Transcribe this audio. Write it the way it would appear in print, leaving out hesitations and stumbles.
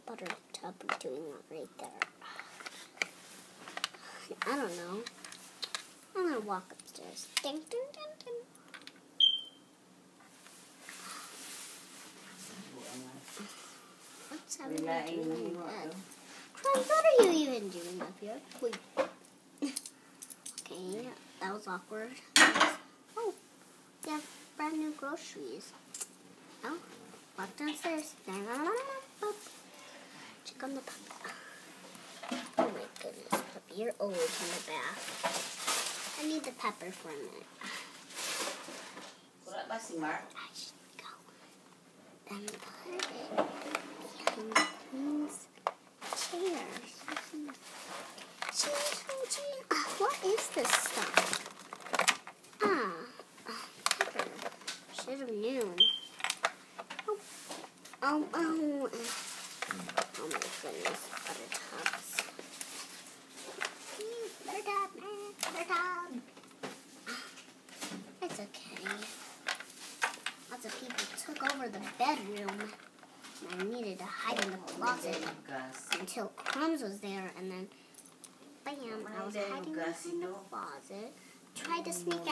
Buttertub doing that right there? I don't know. I'm gonna walk upstairs. Ding, ding, ding, ding. What's happening in bed? Cry, what are you even doing up here? Wait. Okay, that was awkward. Oh, they have brand new groceries. Oh, walk downstairs. Check on the puppy. Oh my goodness, puppy, you're always in the bath. I need the pepper for a minute. I should go and put it behind the queen's chairs. What is this stuff? Pepper. Should have known. Oh my goodness, Buttertubs. Buttertub. It's okay. Lots of people took over the bedroom, and I needed to hide in the closet until Crumbs was there, and then, bam, I was hiding in the closet. Tried to sneak out.